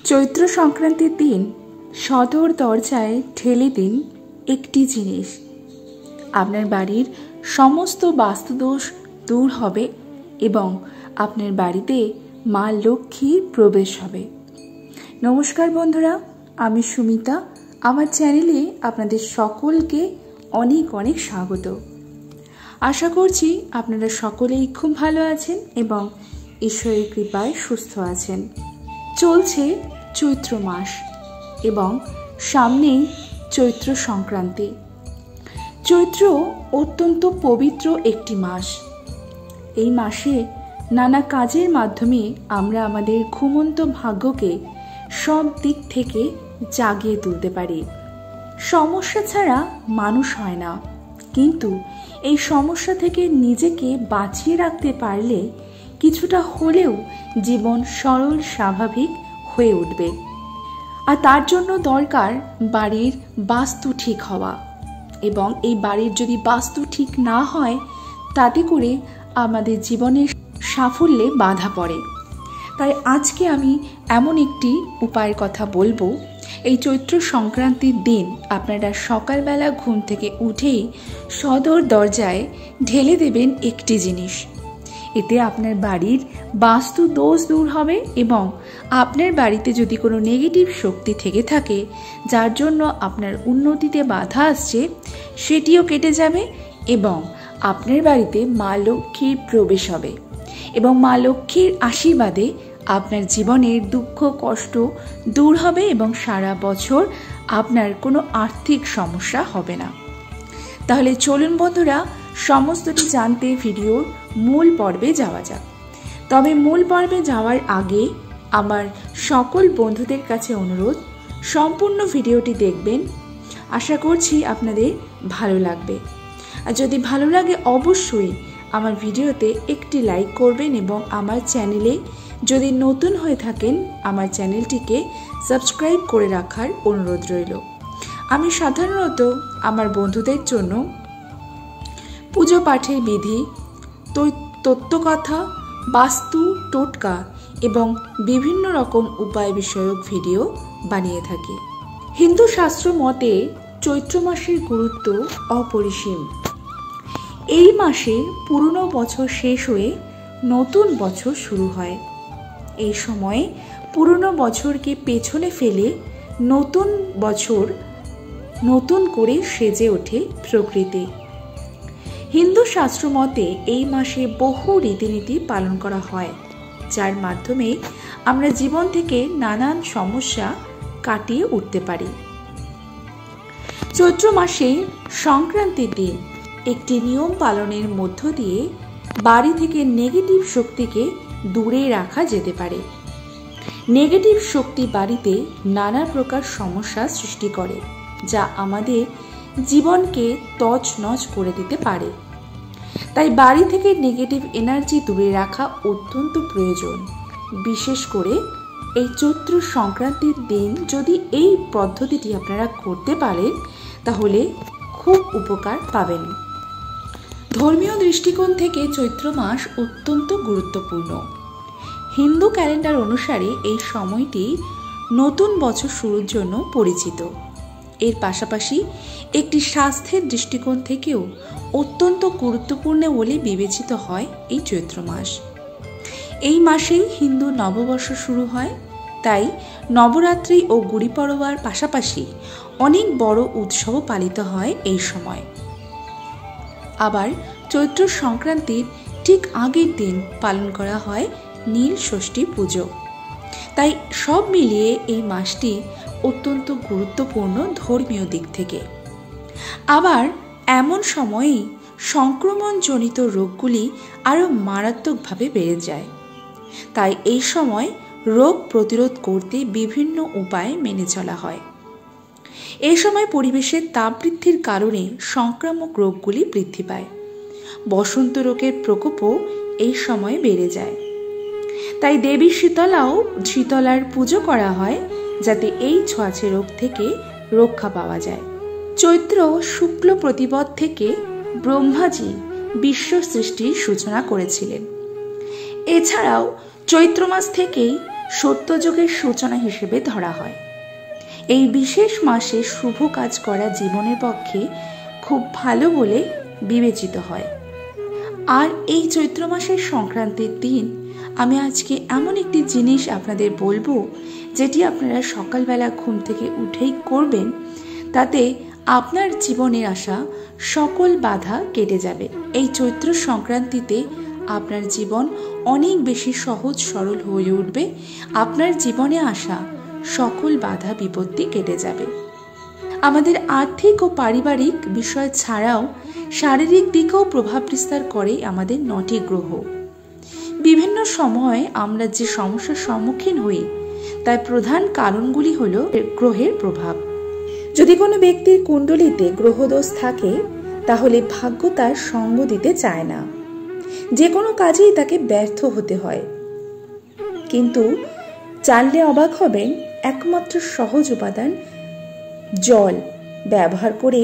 চৈত্র সংক্রান্তির দিন সদর দরজায় ঠেলে দিন একটি জিনিস। আপনার বাড়ির সমস্ত বাস্তুদোষ দূর হবে এবং আপনার বাড়িতে মা লক্ষ্মীর প্রবেশ হবে। নমস্কার বন্ধুরা, আমি সুমিতা। আমার চ্যানেলে আপনাদের সকলকে অনেক অনেক স্বাগত। আশা করছি আপনারা সকলেই খুব ভালো আছেন এবং ঈশ্বরের কৃপায় সুস্থ আছেন। চলছে চৈত্র মাস এবং সামনেই চৈত্র সংক্রান্তি। চৈত্র অত্যন্ত পবিত্র একটি মাস। এই মাসে নানা কাজের মাধ্যমে আমরা আমাদের ঘুমন্ত ভাগ্যকে সব দিক থেকে জাগিয়ে তুলতে পারি। সমস্যা ছাড়া মানুষ হয় না, কিন্তু এই সমস্যা থেকে নিজেকে বাঁচিয়ে রাখতে পারলে কিছুটা হলেও জীবন সরল স্বাভাবিক হয়ে উঠবে। আর তার জন্য দরকার বাড়ির বাস্তু ঠিক হওয়া, এবং এই বাড়ির যদি বাস্তু ঠিক না হয় তাতে করে আমাদের জীবনের সাফল্যে বাধা পড়ে। তাই আজকে আমি এমন একটি উপায়ের কথা বলবো। এই চৈত্র সংক্রান্তির দিন আপনারা সকালবেলা ঘুম থেকে উঠেই সদর দরজায় ঢেলে দেবেন একটি জিনিস। এতে আপনার বাড়ির বাস্তু দোষ দূর হবে এবং আপনার বাড়িতে যদি কোনো নেগেটিভ শক্তি থেকে থাকে যার জন্য আপনার উন্নতিতে বাধা আসছে সেটিও কেটে যাবে এবং আপনার বাড়িতে মা লক্ষ্মীর প্রবেশ হবে এবং মা লক্ষ্মীর আশীর্বাদে আপনার জীবনের দুঃখ কষ্ট দূর হবে এবং সারা বছর আপনার কোনো আর্থিক সমস্যা হবে না। তাহলে চলুন বন্ধুরা, সমস্তটি জানতে ভিডিওর মূল পর্বে যাওয়া যাক। তবে মূল পর্বে যাওয়ার আগে আমার সকল বন্ধুদের কাছে অনুরোধ, সম্পূর্ণ ভিডিওটি দেখবেন। আশা করছি আপনাদের ভালো লাগবে। আর যদি ভালো লাগে অবশ্যই আমার ভিডিওতে একটি লাইক করবেন এবং আমার চ্যানেলে যদি নতুন হয়ে থাকেন আমার চ্যানেলটিকে সাবস্ক্রাইব করে রাখার অনুরোধ রইল। আমি সাধারণত আমার বন্ধুদের জন্য পুজো পাঠের বিধি, তত্ত্বকথা, বাস্তু, টোটকা এবং বিভিন্ন রকম উপায় বিষয়ক ভিডিও বানিয়ে থাকি। হিন্দু শাস্ত্র মতে চৈত্র মাসের গুরুত্ব অপরিসীম। এই মাসে পুরনো বছর শেষ হয়ে নতুন বছর শুরু হয়। এই সময়ে পুরনো বছরকে পেছনে ফেলে নতুন বছর নতুন করে সেজে ওঠে প্রকৃতি। হিন্দু শাস্ত্র মতে এই মাসে বহু রীতিনীতি পালন করা হয়, যার মাধ্যমে আমরা জীবন থেকে নানান সমস্যা কাটিয়ে উঠতে পারি। চৈত্র মাসে সংক্রান্তির দিন একটি নিয়ম পালনের মধ্য দিয়ে বাড়ি থেকে নেগেটিভ শক্তিকে দূরে রাখা যেতে পারে। নেগেটিভ শক্তি বাড়িতে নানা প্রকার সমস্যা সৃষ্টি করে, যা আমাদের জীবনকে তছনছ করে দিতে পারে। তাই বাড়ি থেকে নেগেটিভ এনার্জি দূরে রাখা অত্যন্ত প্রয়োজন। বিশেষ করে এই চৈত্র সংক্রান্তির দিন যদি এই পদ্ধতিটি আপনারা করতে পারেন তাহলে খুব উপকার পাবেন। ধর্মীয় দৃষ্টিকোণ থেকে চৈত্র মাস অত্যন্ত গুরুত্বপূর্ণ। হিন্দু ক্যালেন্ডার অনুসারে এই সময়টি নতুন বছর শুরুর জন্য পরিচিত। এর পাশাপাশি একটি স্বাস্থ্যের দৃষ্টিকোণ থেকেও অত্যন্ত গুরুত্বপূর্ণ বলে বিবেচিত হয় এই চৈত্র মাস। এই মাসেই হিন্দু নববর্ষ শুরু হয়, তাই নবরাত্রি ও গুড়ি পড়োয়ার পাশাপাশি অনেক বড় উৎসব পালিত হয় এই সময়। আবার চৈত্র সংক্রান্তির ঠিক আগের দিন পালন করা হয় নীল ষষ্ঠী পুজো। তাই সব মিলিয়ে এই মাসটি অত্যন্ত গুরুত্বপূর্ণ ধর্মীয় দিক থেকে। আবার এমন সময়েই সংক্রমণজনিত রোগগুলি আরও মারাত্মকভাবে বেড়ে যায়। তাই এই সময় রোগ প্রতিরোধ করতে বিভিন্ন উপায় মেনে চলা হয়। এই সময় পরিবেশের তাপ বৃদ্ধির কারণে সংক্রামক রোগগুলি বৃদ্ধি পায়। বসন্ত রোগের প্রকোপও এই সময় বেড়ে যায়। তাই দেবী শীতলার পুজো করা হয় যাতে এই ছোঁয়াচে রোগ থেকে রক্ষা পাওয়া যায়। চৈত্র শুক্ল প্রতিপদ থেকে ব্রহ্মাজি বিশ্ব সৃষ্টির সূচনা করেছিলেন। এছাড়াও চৈত্র মাস থেকেই সত্যযুগের সূচনা হিসেবে ধরা হয়। এই বিশেষ মাসে শুভ কাজ করা জীবনের পক্ষে খুব ভালো বলে বিবেচিত হয়। আর এই চৈত্র মাসের সংক্রান্তির দিন আমি আজকে এমন একটি জিনিস আপনাদের বলবো, যেটি আপনারা সকালবেলা ঘুম থেকে উঠেই করবেন। তাতে আপনার জীবনে আসা সকল বাধা কেটে যাবে। এই চৈত্র সংক্রান্তিতে আপনার জীবন অনেক বেশি সহজ সরল হয়ে উঠবে। আপনার জীবনে আসা সকল বাধা বিপত্তি কেটে যাবে। আমাদের আর্থিক ও পারিবারিক বিষয় ছাড়াও শারীরিক দিকেও প্রভাব বিস্তার করে আমাদের 9টি গ্রহ। বিভিন্ন সময়ে আমরা যে সমস্যার সম্মুখীন হই তার প্রধান কারণগুলি হলো গ্রহের প্রভাব। যদি কোনো ব্যক্তির কুণ্ডলিতে গ্রহদোষ থাকে তাহলে ভাগ্য তার সঙ্গ দিতে চায় না, যে কোনো কাজেই তাকে ব্যর্থ হতে হয়। কিন্তু জানলে অবাক হবেন, একমাত্র সহজ উপাদান জল ব্যবহার করে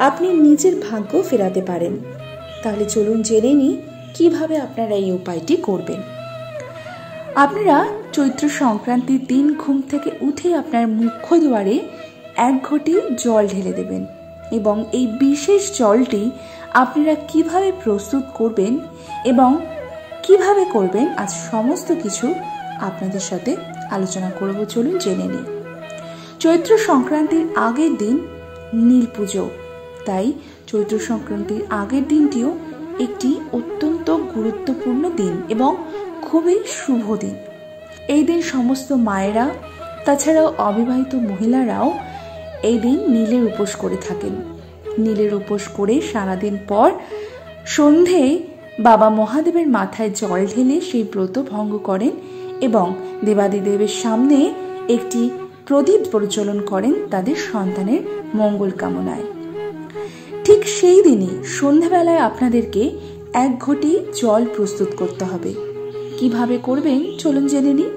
আপনি নিজের ভাগ্য ফেরাতে পারেন। তাহলে চলুন জেনে নিই কিভাবে আপনারা এই উপায়টি করবেন। আপনারা চৈত্র সংক্রান্তির দিন ঘুম থেকে উঠে আপনার মুখ্য দুয়ারে 1 ঘটি জল ঢেলে দেবেন এবং এই বিশেষ জলটি আপনারা কিভাবে প্রস্তুত করবেন এবং কিভাবে করবেন আজ সমস্ত কিছু আপনাদের সাথে আলোচনা করব। চলুন জেনে নিই। চৈত্র সংক্রান্তির আগের দিন নীল পুজো, তাই চৈত্র সংক্রান্তির আগের দিনটিও একটি অত্যন্ত গুরুত্বপূর্ণ দিন এবং খুবই শুভ দিন। এই দিন সমস্ত মায়েরা, তাছাড়াও অবিবাহিত মহিলারাও এই দিন নীলের উপোস করে থাকেন। নীলের উপোস করে সারাদিন পর সন্ধে বাবা মহাদেবের মাথায় জল ঢেলে সেই ব্রত ভঙ্গ করেন এবং দেবাদিদেবের সামনে একটি প্রদীপ প্রজ্বলন করেন তাদের সন্তানের মঙ্গল কামনায়। ঠিক সেই দিনই সন্ধ্যাবেলায় আপনাদেরকে 1 ঘটি জল প্রস্তুত করতে হবে। কিভাবে করবেন চলুন জেনে নিই।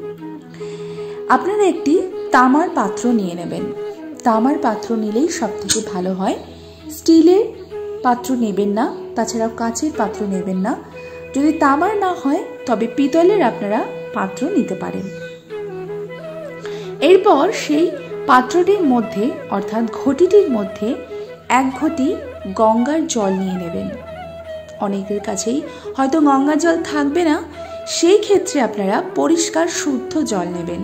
আপনারা একটি তামার পাত্র নিয়ে নেবেন। তামার পাত্র নিলেই সব থেকে ভালো হয়। স্টিলের পাত্র নেবেন না, তাছাড়াও কাচের পাত্র নেবেন না। যদি তামার না হয় তবে পিতলের আপনারা পাত্র নিতে পারেন। এরপর সেই পাত্রটির মধ্যে অর্থাৎ ঘটিটির মধ্যে 1 ঘটি গঙ্গার জল নিয়ে নেবেন। অনেকের কাছেই হয়তো গঙ্গার জল থাকবে না, সেই ক্ষেত্রে আপনারা পরিষ্কার শুদ্ধ জল নেবেন।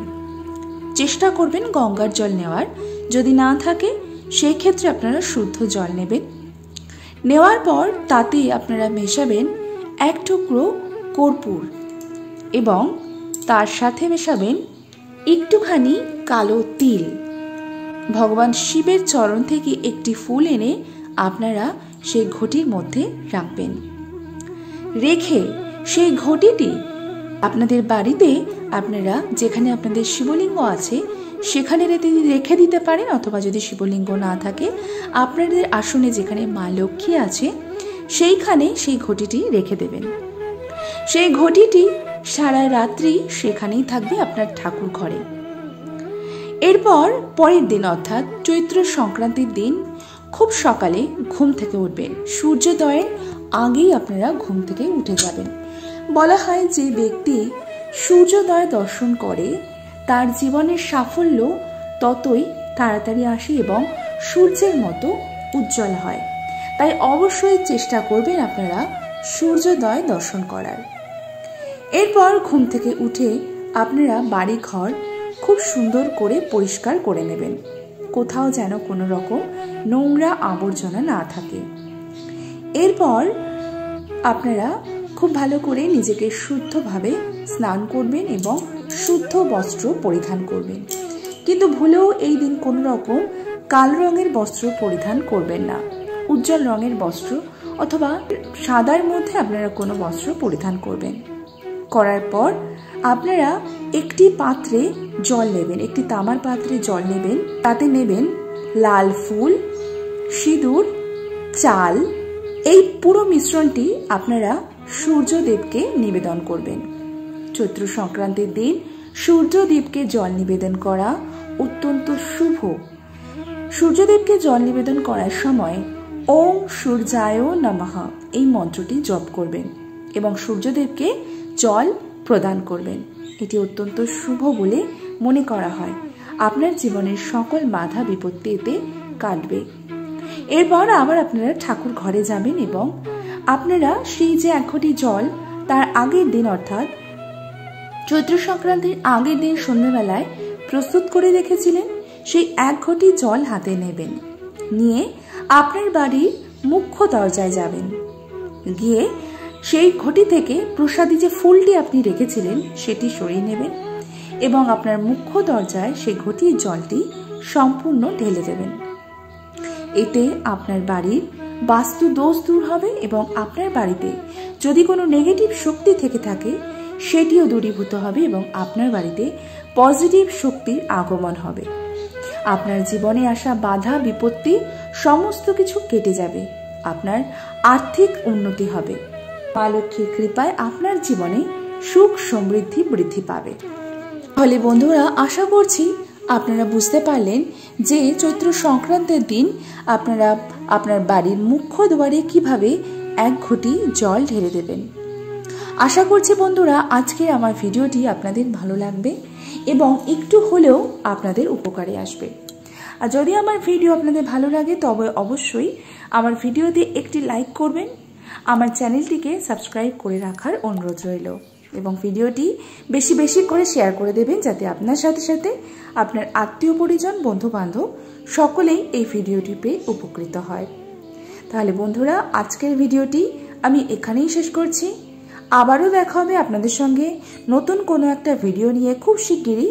চেষ্টা করবেন গঙ্গার জল নেওয়ার। যদি না থাকে সেই ক্ষেত্রে আপনারা শুদ্ধ জল নেবেন। নেওয়ার পর তাতে আপনারা মেশাবেন 1 টুকরো কর্পূর এবং তার সাথে মেশাবেন একটুখানি কালো তিল। ভগবান শিবের চরণ থেকে একটি ফুল এনে আপনারা সেই ঘটির মধ্যে রাখবেন। রেখে সেই ঘটিটি আপনাদের বাড়িতে আপনারা যেখানে আপনাদের শিবলিঙ্গ আছে সেখানে রেখে দিতে পারেন, অথবা যদি শিবলিঙ্গ না থাকে আপনাদের আসনে যেখানে মা লক্ষ্মী আছে সেইখানে সেই ঘটিটি রেখে দেবেন। সেই ঘটিটি সারা রাত্রি সেখানেই থাকবে আপনার ঠাকুর ঘরে। এরপর পরের দিন অর্থাৎ চৈত্র সংক্রান্তির দিন খুব সকালে ঘুম থেকে উঠবেন। সূর্যোদয়ের আগেই আপনারা ঘুম থেকে উঠে যাবেন। বলা হয় যে ব্যক্তি সূর্যোদয় দর্শন করে তার জীবনের সাফল্য ততই তাড়াতাড়ি আসে এবং সূর্যের মতো উজ্জ্বল হয়। তাই অবশ্যই চেষ্টা করবেন আপনারা সূর্যোদয় দর্শন করার। এরপর ঘুম থেকে উঠে আপনারা বাড়ি ঘর খুব সুন্দর করে পরিষ্কার করে নেবেন, কোথাও যেন কোনো রকম নোংরা আবর্জনা না থাকে। এরপর আপনারা খুব ভালো করে নিজেকে শুদ্ধভাবে স্নান করবেন এবং শুদ্ধ বস্ত্র পরিধান করবেন। কিন্তু ভুলেও এই দিন কোনো রকম কালো রঙের বস্ত্র পরিধান করবেন না। উজ্জ্বল রঙের বস্ত্র অথবা সাদার মধ্যে আপনারা কোনো বস্ত্র পরিধান করবেন। করার পর আপনারা একটি পাত্রে জল নেবেন, একটি তামার পাত্রে জল নেবেন। তাতে নেবেন লাল ফুল, সিঁদুর, চাল। এই পুরো মিশ্রণটি আপনারা সূর্যদেবকে নিবেদন করবেন। চৈত্র সংক্রান্তির দিন সূর্যদেবকে জল নিবেদন করা অত্যন্ত শুভ। সূর্যদেবকে জল নিবেদন করার সময় ওম সূর্যায় নমঃ এই মন্ত্রটি জপ করবেন এবং সূর্যদেবকে জল প্রদান করবেন। এটি অত্যন্ত শুভ বলে মনে করা হয়। আপনার জীবনের সকল বাধা বিপত্তি এতে কাটবে। এরপর আবার আপনারা ঠাকুর ঘরে যাবেন এবং আপনারা সেই যে 1 ঘটি জল তার আগের দিন অর্থাৎ চৈত্র সংক্রান্তির আগের দিন সন্ধ্যাবেলায় প্রস্তুত করে রেখেছিলেন, সেই 1 ঘটি জল হাতে নেবেন। নিয়ে আপনার বাড়ির মুখ্য দরজায় যাবেন। গিয়ে সেই ঘটি থেকে প্রসাদী যে ফুলটি আপনি রেখেছিলেন সেটি সরিয়ে নেবেন এবং আপনার মুখ্য দরজায় সেই ঘটির জলটি সম্পূর্ণ ঢেলে দেবেন। এতে আপনার বাড়ির বাস্তু দোষ দূর হবে এবং আপনার বাড়িতে যদি কোনো নেগেটিভ শক্তি থেকে থাকে সেটিও দূরীভূত হবে এবং আপনার বাড়িতে পজিটিভ শক্তির আগমন হবে। আপনার জীবনে আসা বাধা বিপত্তি সমস্ত কিছু কেটে যাবে। আপনার আর্থিক উন্নতি হবে। মা লক্ষ্মীর কৃপায় আপনার জীবনে সুখ সমৃদ্ধি বৃদ্ধি পাবে। তাহলে বন্ধুরা, আশা করছি আপনারা বুঝতে পারলেন যে চৈত্র সংক্রান্তির দিন আপনারা আপনার বাড়ির মুখ্য দুয়ারে কিভাবে 1 ঘটি জল ঢেলে দেবেন। আশা করছি বন্ধুরা আজকের আমার ভিডিওটি আপনাদের ভালো লাগবে এবং একটু হলেও আপনাদের উপকারে আসবে। আর যদি আমার ভিডিও আপনাদের ভালো লাগে তবে অবশ্যই আমার ভিডিওতে একটি লাইক করবেন, আমার চ্যানেলটিকে সাবস্ক্রাইব করে রাখার অনুরোধ রইল এবং ভিডিওটি বেশি বেশি করে শেয়ার করে দেবেন যাতে আপনার সাথে সাথে আপনার আত্মীয় পরিজন বন্ধু বান্ধব সকলেই এই ভিডিওটি পেয়ে উপকৃত হয়। তাহলে বন্ধুরা, আজকের ভিডিওটি আমি এখানেই শেষ করছি। আবারও দেখা হবে আপনাদের সঙ্গে নতুন কোনো একটা ভিডিও নিয়ে খুব শিগগিরই।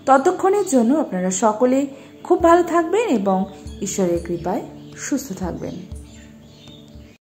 ততক্ষণের জন্য আপনারা সকলে খুব ভালো থাকবেন এবং ঈশ্বরের কৃপায় সুস্থ থাকবেন।